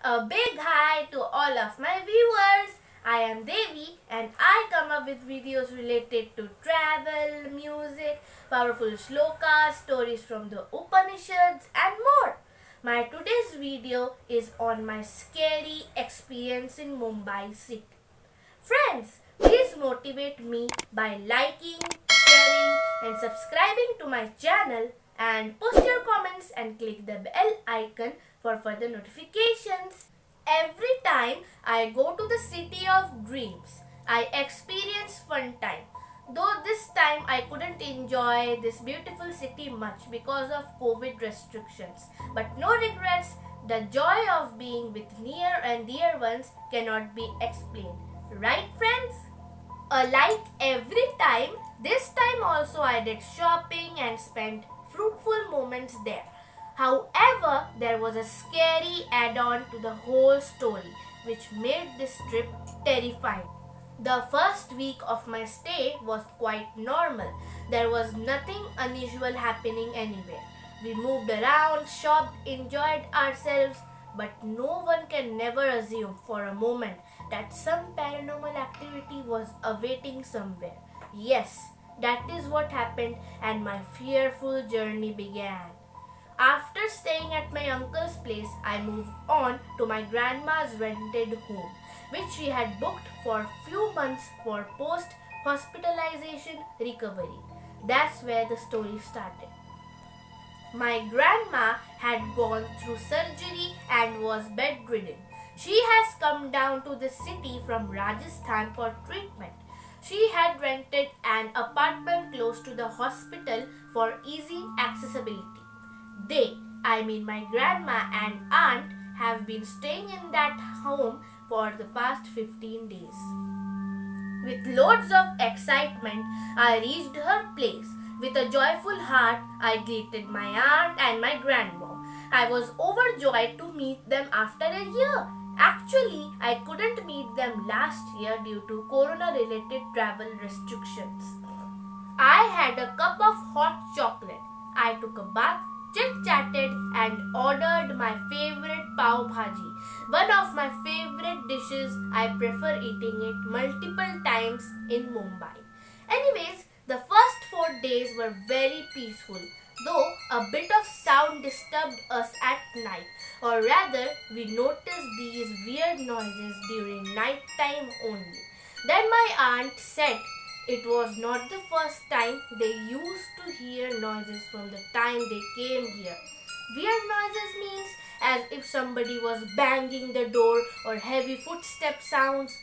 A big hi to all of my viewers. I am Devi and I come up with videos related to travel, music, powerful shlokas, stories from the Upanishads and more. My today's video is on my scary experience in Mumbai city. Friends, please motivate me by liking, sharing and subscribing to my channel and post your comments and click the bell icon for further notifications. Every time I go to the city of dreams, I experience fun time. Though this time I couldn't enjoy this beautiful city much because of COVID restrictions. But no regrets, the joy of being with near and dear ones cannot be explained. Right, friends? Like every time, this time also I did shopping and spent fruitful moments there. However, there was a scary add-on to the whole story which made this trip terrifying. The first week of my stay was quite normal. There was nothing unusual happening anywhere. We moved around, shopped, enjoyed ourselves, but no one can never assume for a moment that some paranormal activity was awaiting somewhere. Yes, that is what happened and my fearful journey began. After staying at my uncle's place, I moved on to my grandma's rented home, which she had booked for few months for post-hospitalization recovery. That's where the story started. My grandma had gone through surgery and was bedridden. She has come down to the city from Rajasthan for treatment. She had rented an apartment close to the hospital for easy accessibility. My grandma and aunt, have been staying in that home for the past 15 days. With loads of excitement, I reached her place. With a joyful heart, I greeted my aunt and my grandmom. I was overjoyed to meet them after a year. Actually, I couldn't meet them last year due to corona-related travel restrictions. I had a cup of hot chocolate. I took a bath, chit-chatted and ordered my favorite pav bhaji. One of my favorite dishes. I prefer eating it multiple times in Mumbai. Anyways, the first 4 days were very peaceful, though a bit of sound disturbed us at night, or rather we noticed these weird noises during night time only. Then my aunt said it was not the first time they used to hear noises from the time they came here. Weird noises means as if somebody was banging the door or heavy footstep sounds.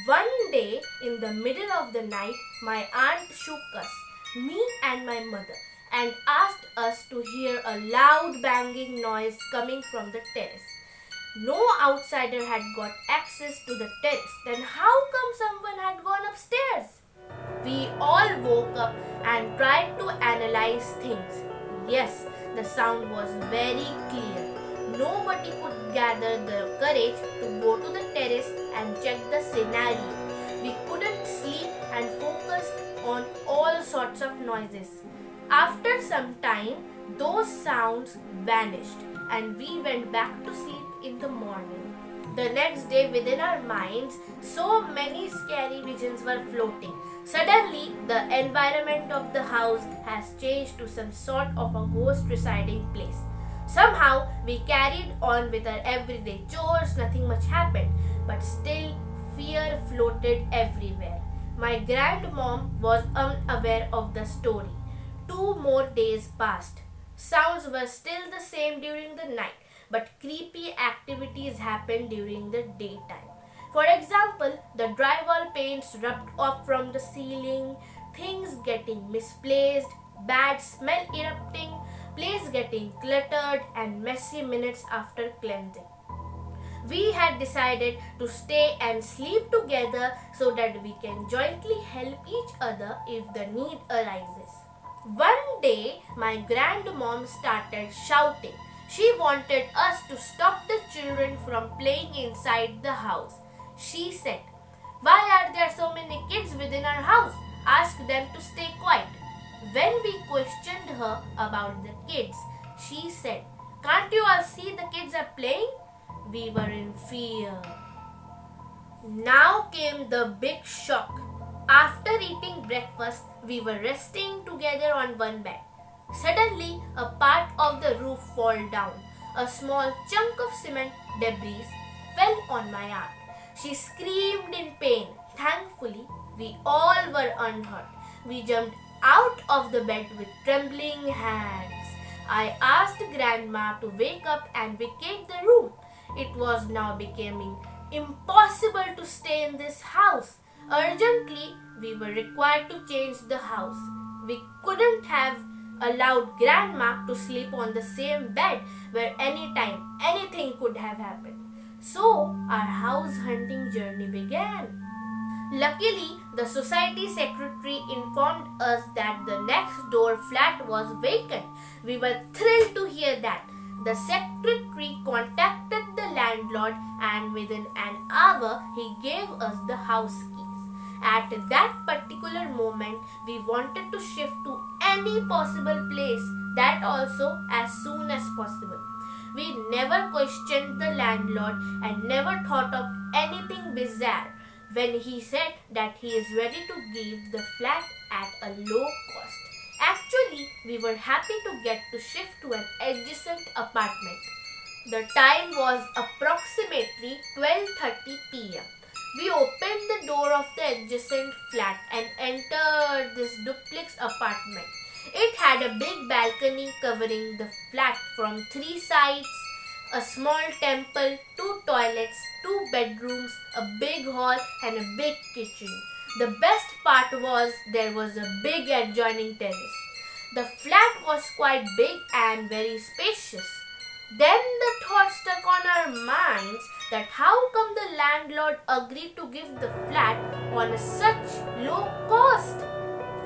One day in the middle of the night, my aunt shook us, me and my mother, and asked us to hear a loud banging noise coming from the terrace. No outsider had got access to the terrace. Then how come someone had gone upstairs? We all woke up and tried to analyze things. Yes, the sound was very clear. Nobody could gather the courage to go to the terrace and check the scenario. We couldn't sleep and focused on all sorts of noises. After some time, those sounds vanished and we went back to sleep in the morning. The next day, within our minds, so many scary visions were floating. Suddenly, the environment of the house has changed to some sort of a ghost residing place. Somehow, we carried on with our everyday chores, nothing much happened, but still fear floated everywhere. My grandmom was unaware of the story. 2 more days passed. Sounds were still the same during the night, but creepy activities happened during the daytime. For example, the drywall paints rubbed off from the ceiling, things getting misplaced, bad smell erupting, place getting cluttered and messy minutes after cleansing. We had decided to stay and sleep together so that we can jointly help each other if the need arises. One day, my grandmom started shouting. She wanted us to stop the children from playing inside the house. She said, "Why are there so many kids within our house? Ask them to stay quiet." When we questioned her about the kids, she said, "Can't you all see the kids are playing?" we were in fear. Now came the big shock. After eating breakfast, we were resting together on one bed. Suddenly, a part of the roof fell down. A small chunk of cement debris fell on my aunt. She screamed in pain. Thankfully, we all were unhurt. We jumped out of the bed with trembling hands. I asked Grandma to wake up and vacate the room. It was now becoming impossible to stay in this house. Urgently, we were required to change the house. We couldn't have allowed Grandma to sleep on the same bed where anytime anything could have happened. So, our house hunting journey began. Luckily, the society secretary informed us that the next door flat was vacant. We were thrilled to hear that. The secretary contacted the landlord and within an hour he gave us the house keys. At that particular moment, we wanted to shift to any possible place, that also as soon as possible. We never questioned the landlord and never thought of anything bizarre when he said that he is ready to give the flat at a low cost. Actually, we were happy to get to shift to an adjacent apartment. The time was approximately 12:30 p.m. We opened the door of the adjacent flat and entered this duplex apartment. It had a big balcony covering the flat from three sides, a small temple, two toilets, two bedrooms, a big hall and a big kitchen. The best part was there was a big adjoining terrace. The flat was quite big and very spacious. Then the thought struck on our minds that how come the landlord agreed to give the flat on such low cost?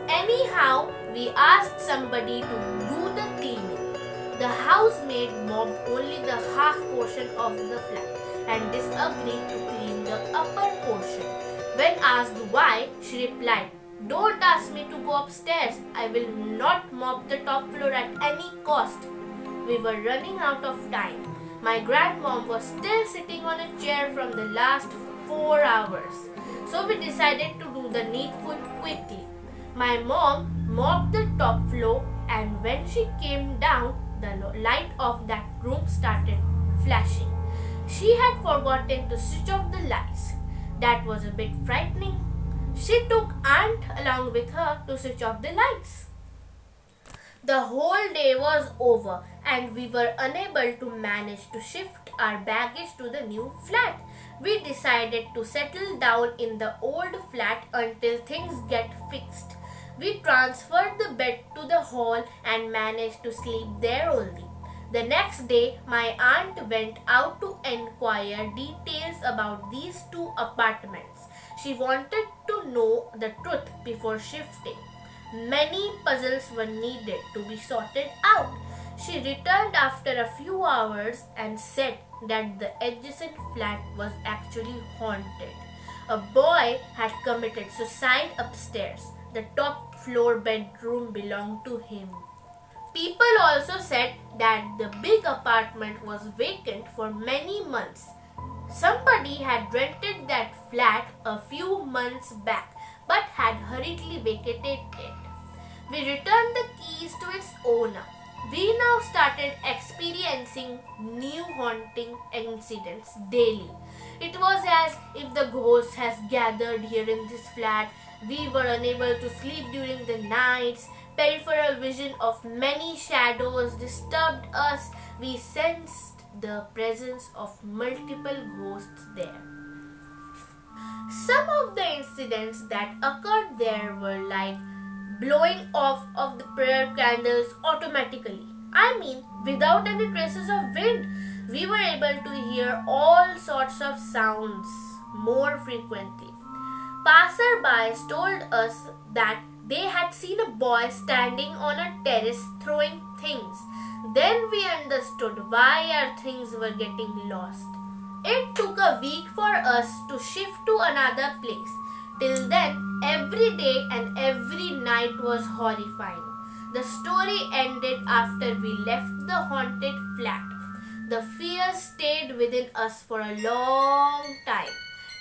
Anyhow, we asked somebody to do the cleaning. The housemaid mopped only the half portion of the flat and disagreed to clean the upper portion. When asked why, she replied, "Don't ask me to go upstairs. I will not mop the top floor at any cost." We were running out of time. My grandmom was still sitting on a chair from the last 4 hours. So we decided to do the needful quickly. My mom mopped the top floor and when she came down, the light of that room started flashing. She had forgotten to switch off the lights. That was a bit frightening. She took aunt along with her to switch off the lights. The whole day was over and we were unable to manage to shift our baggage to the new flat. We decided to settle down in the old flat until things get fixed. We transferred the bed to the hall and managed to sleep there only. The next day, my aunt went out to inquire details about these two apartments. She wanted to know the truth before shifting. Many puzzles were needed to be sorted out. She returned after a few hours and said that the adjacent flat was actually haunted. A boy had committed suicide upstairs. The top floor bedroom belonged to him. People also said that the big apartment was vacant for many months. Somebody had rented that flat a few months back but had hurriedly vacated it. We returned the keys to its owner. We now started experiencing new haunting incidents daily. It was as if the ghost has gathered here in this flat. We were unable to sleep during the nights. Peripheral vision of many shadows disturbed us. We sensed the presence of multiple ghosts there. Some of the incidents that occurred there were like blowing off of the prayer candles automatically. I mean, without any traces of wind. We were able to hear all sorts of sounds more frequently. Passerbys told us that they had seen a boy standing on a terrace throwing things. Then we understood why our things were getting lost. It took a week for us to shift to another place. Till then, every day and every night was horrifying. The story ended after we left the haunted flat. the fear stayed within us for a long time.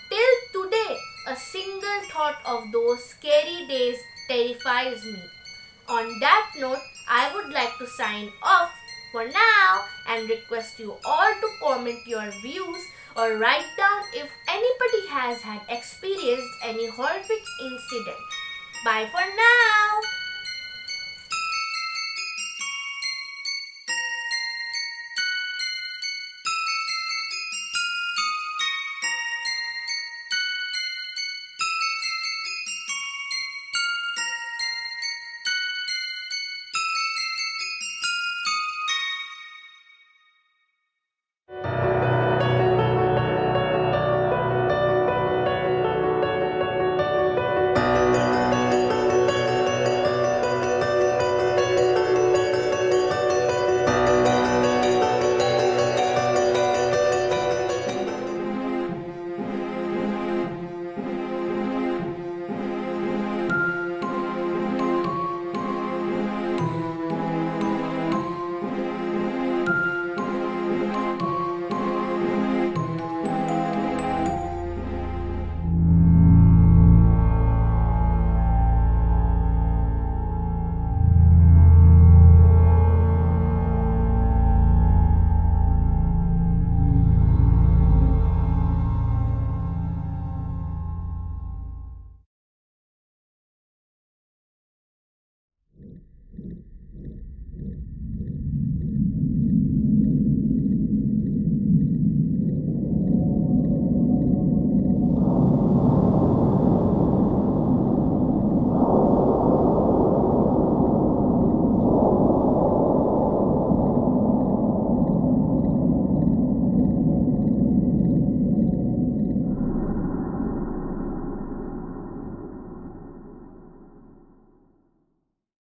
Till today, a single thought of those scary days terrifies me. On that note, I would like to sign off for now and request you all to comment your views or write down if anybody has had experienced any horrific incident. Bye for now.